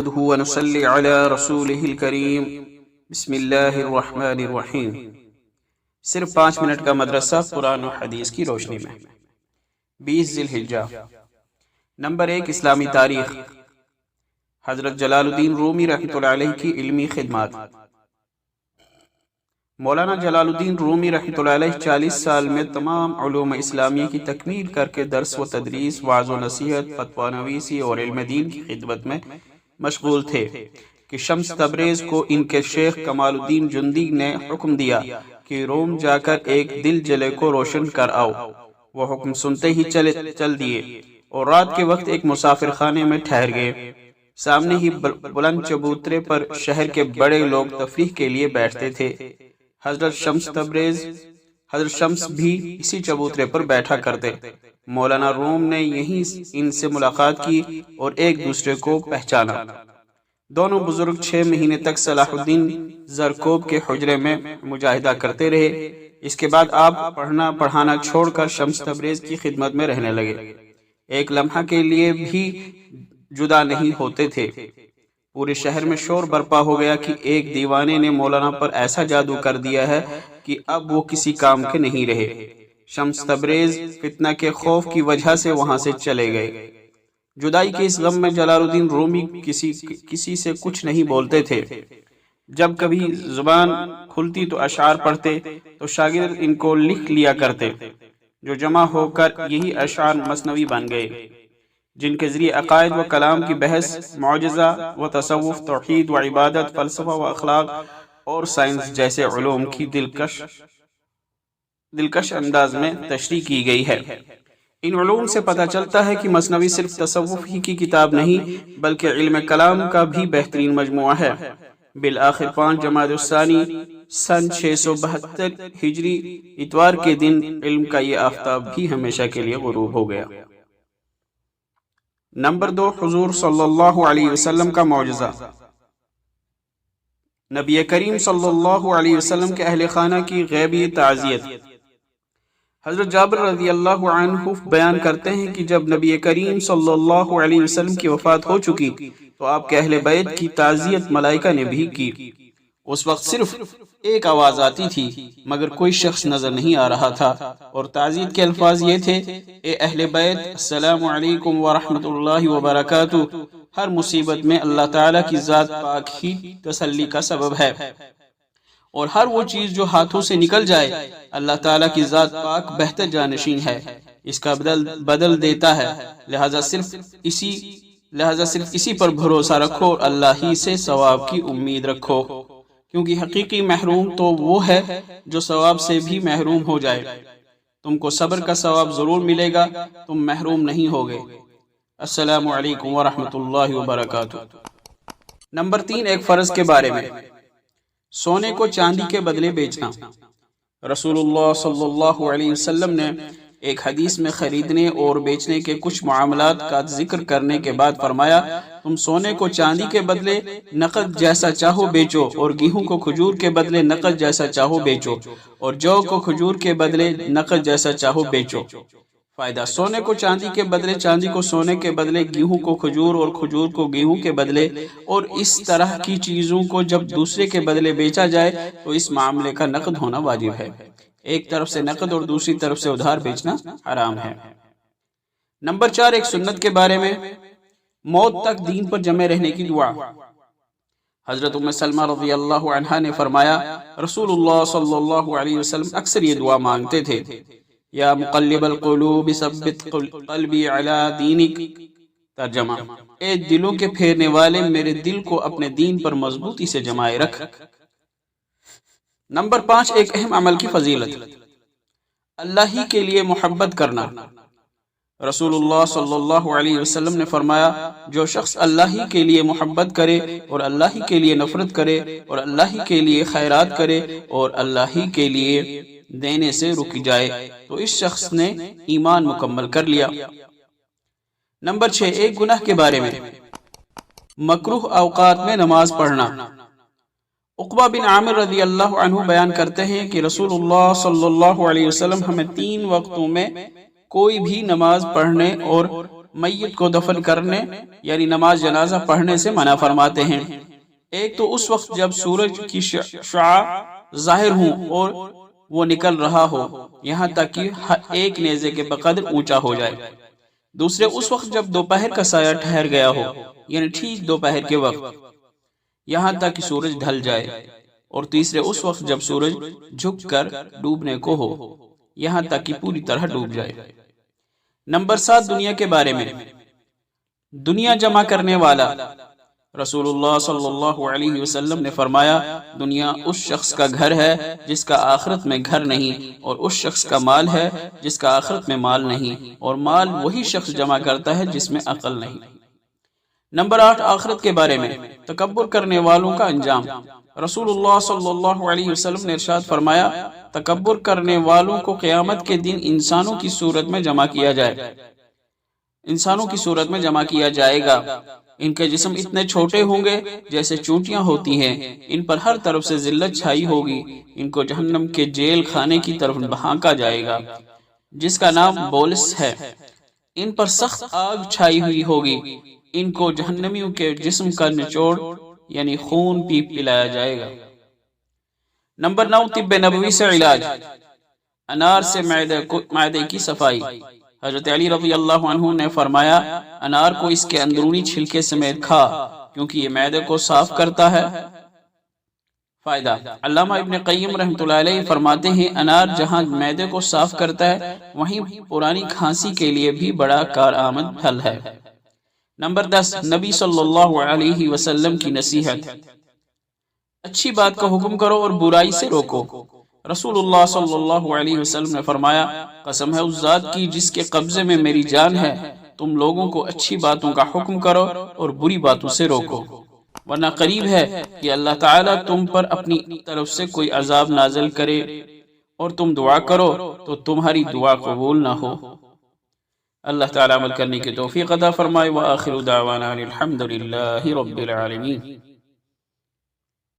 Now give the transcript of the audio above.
نحمده ونصلي على رسوله الكريم بسم اللہ الرحمن الرحیم۔ صرف 5 منٹ کا مدرسہ قرآن و حدیث کی روشنی میں۔ 20 ذی الحجہ۔ نمبر 1، اسلامی تاریخ۔ حضرت جلال الدین رومی رحمۃ اللہ علیہ کی علمی خدمات۔ مولانا جلال الدین رومی رحمۃ اللہ علیہ 40 سال میں تمام علوم اسلامیہ کی تکمیل کر کے درس و تدریس، وعظ و نصیحت، فتویٰ نویسی اور علم دین کی خدمت میں مشغول تھے کہ شمس تبریز کو ان کے شیخ کمال الدین جندی نے حکم دیا کہ روم جا کر ایک دل جلے کو روشن کر آؤ۔ وہ حکم سنتے ہی چل دیے اور رات کے وقت ایک مسافر خانے میں ٹھہر گئے۔ سامنے ہی بلند چبوترے پر شہر کے بڑے لوگ تفریح کے لیے بیٹھتے تھے۔ حضرت شمس بھی اسی چبوترے پر بیٹھا کرتے۔ مولانا روم نے یہیں ان سے ملاقات کی اور ایک دوسرے کو پہچانا۔ دونوں بزرگ 6 مہینے تک صلاح الدین زرکوب کے حجرے میں مجاہدہ کرتے رہے۔ اس کے بعد آپ پڑھنا پڑھانا چھوڑ کر شمس تبریز کی خدمت میں رہنے لگے۔ ایک لمحہ کے لیے بھی جدا نہیں ہوتے تھے۔ پورے شہر میں شور برپا ہو گیا کہ ایک دیوانے نے مولانا پر ایسا جادو کر دیا ہے کہ اب وہ کسی کام کے نہیں رہے۔ شمس تبریز فتنہ کے خوف کی وجہ سے وہاں سے چلے گئے۔ جدائی کے اس غم میں جلال الدین رومی کسی سے کچھ نہیں بولتے تھے۔ جب کبھی زبان کھلتی تو اشعار پڑھتے تو شاگرد ان کو لکھ لیا کرتے، جو جمع ہو کر یہی اشعار مثنوی بن گئے، جن کے ذریعے عقائد و کلام کی بحث، معجزہ و تصوف، توحید و عبادت، فلسفہ و اخلاق اور سائنس جیسے علوم کی دلکش انداز میں تشریح کی گئی ہے۔ ان علوم سے پتہ چلتا ہے کہ مثنوی صرف تصوف ہی کی کتاب نہیں بلکہ علم کلام کا بھی بہترین مجموعہ ہے۔ بالآخر 5 جمادی الثانی سن 672 ہجری اتوار کے دن علم کا یہ آفتاب بھی ہمیشہ کے لیے غروب ہو گیا۔ نمبر 2، حضور صلی اللہ علیہ وسلم کا معجزہ۔ نبی کریم صلی اللہ علیہ وسلم کے اہل خانہ کی غیبی تعزیت۔ حضرت جابر رضی اللہ عنہ بیان کرتے ہیں کہ جب نبی کریم صلی اللہ علیہ وسلم کی وفات ہو چکی تو آپ کے اہل بیت کی تعزیت ملائکہ نے بھی کی۔ اس وقت صرف ایک آواز آتی تھی مگر کوئی شخص نظر نہیں آ رہا تھا، اور تعزیت کے الفاظ یہ تھے: اے اہل بیت، السلام علیکم ورحمۃ اللہ وبرکاتہ۔ ہر مصیبت میں اللہ تعالیٰ کی ذات پاک ہی تسلی کا سبب ہے، اور ہر وہ چیز جو ہاتھوں سے نکل جائے اللہ تعالیٰ کی ذات پاک بہتر جانشین ہے، اس کا بدل دیتا ہے۔ لہذا صرف اسی پر بھروسہ رکھو اور اللہ ہی سے ثواب کی امید رکھو، کیونکہ حقیقی محروم تو وہ ہے جو ثواب سے بھی محروم ہو جائے۔ تم کو صبر کا ثواب ضرور ملے گا، تم محروم نہیں ہوگے۔ السلام علیکم ورحمۃ اللہ وبرکاتہ۔ نمبر 3، ایک فرض کے بارے میں۔ سونے کو چاندی کے بدلے بیچنا۔ رسول اللہ صلی اللہ علیہ وسلم نے ایک حدیث میں خریدنے اور بیچنے کے کچھ معاملات کا ذکر کرنے کے بعد فرمایا: تم سونے کو چاندی کے بدلے نقد جیسا چاہو بیچو، اور گیہوں کو کھجور کے بدلے نقد جیسا چاہو بیچو، اور جو کو کھجور کے بدلے نقد جیسا چاہو بیچو۔ فائدہ: سونے کو چاندی کے بدلے، چاندی کو سونے کے بدلے، گیہوں کو کھجور اور کھجور کو گیہوں کے بدلے، اور اس طرح کی چیزوں کو جب دوسرے کے بدلے بیچا جائے تو اس معاملے کا نقد ہونا واجب ہے۔ ایک طرف سے نقد اور دوسری طرف سے ادھار بیچنا حرام ہے۔ نمبر 4، ایک سنت کے بارے میں۔ موت تک دین پر جمے رہنے کی دعا۔ حضرت ام سلمہ رضی اللہ عنہا نے فرمایا: رسول اللہ صلی اللہ علیہ وسلم اکثر یہ دعا مانگتے تھے: یا مقلب القلوب ثبت قلبی علی دینک۔ ترجمہ: اے دلوں کے پھیرنے والے، میرے دل کو اپنے دین پر مضبوطی سے جمائے رکھ۔ نمبر 5، ایک اہم عمل کی فضیلت۔ اللہ ہی کے لیے محبت کرنا۔ رسول اللہ صلی اللہ علیہ وسلم نے فرمایا: جو شخص اللہ ہی کے لیے محبت کرے اور اللہ ہی کے لیے نفرت کرے اور اللہ ہی کے لیے خیرات کرے اور اللہ ہی کے لیے دینے سے رک جائے تو اس شخص نے ایمان مکمل کر لیا۔ نمبر 6، ایک گناہ کے بارے میں۔ مکروہ اوقات میں نماز پڑھنا۔ عقبہ بن عامر رضی اللہ عنہ بیان کرتے ہیں کہ رسول اللہ صلی اللہ علیہ وسلم ہمیں 3 وقتوں میں کوئی بھی نماز پڑھنے اور میت کو دفن کرنے یعنی نماز جنازہ پڑھنے سے منع فرماتے ہیں۔ ایک تو اس وقت جب سورج کی شعاع ظاہر ہوں اور وہ نکل رہا ہو یہاں تک کہ ایک نیزے کے بقدر اونچا ہو جائے، دوسرے اس وقت جب دوپہر کا سایہ ٹھہر گیا ہو یعنی ٹھیک دوپہر کے وقت یہاں تک کہ سورج ڈھل جائے، اور تیسرے اس وقت جب سورج جھک کر ڈوبنے کو ہو یہاں تک کہ پوری طرح ڈوب جائے۔ نمبر 7، دنیا کے بارے میں۔ دنیا جمع کرنے والا۔ رسول اللہ صلی اللہ علیہ وسلم نے فرمایا، دنیا اس شخص کا گھر ہے جس کا آخرت میں گھر نہیں، اور اس شخص کا مال ہے جس کا آخرت میں مال نہیں، اور مال وہی شخص جمع کرتا ہے جس میں عقل نہیں۔ نمبر 8، آخرت کے بارے میں۔ تکبر کرنے والوں کا انجام۔ رسول اللہ صلی اللہ علیہ وسلم نے ارشاد فرمایا، تکبر کرنے والوں کو قیامت کے دن انسانوں کی صورت میں جمع کیا جائے گا۔ ان کے جسم اتنے چھوٹے ہوں گے جیسے چونٹیاں ہوتی ہیں، ان پر ہر طرف سے ذلت چھائی ہوگی، ان کو جہنم کے جیل خانے کی طرف بہانکا جائے گا جس کا نام بولس ہے، ان پر سخت آگ چھائی ہوئی ہوگی، ان کو جہنمیوں کے جسم کا نچوڑ یعنی خون پلایا جائے گا۔ نمبر 9، طب نبوی سے علاج۔ انار سے معدے کی صفائی۔ حضرت علی رضی اللہ عنہ نے فرمایا، انار کو اس کے اندرونی چھلکے سمیت کھا کیونکہ یہ معدے کو صاف کرتا ہے۔ فائدہ۔ علامہ ابن قیم رحمۃ اللہ علیہ فرماتے ہیں، انار جہاں معدے کو صاف کرتا ہے وہیں پرانی کھانسی کے لیے بھی بڑا کارآمد پھل ہے۔ نمبر 10، نبی صلی اللہ علیہ وسلم کی نصیحت۔ اچھی بات کا حکم کرو اور برائی سے روکو۔ رسول اللہ صلی اللہ علیہ وسلم نے فرمایا، قسم ہے اس ذات کی جس کے قبضے میں میری جان ہے، تم لوگوں کو اچھی باتوں کا حکم کرو اور بری باتوں سے روکو، ورنہ قریب ہے کہ اللہ تعالیٰ تم پر اپنی طرف سے کوئی عذاب نازل کرے اور تم دعا کرو تو تمہاری دعا قبول نہ ہو۔ اللہ تعالیٰ عمل کرنے کی توفیق عطا فرمائے۔ وآخر دعوانا الحمد للہ رب العالمین۔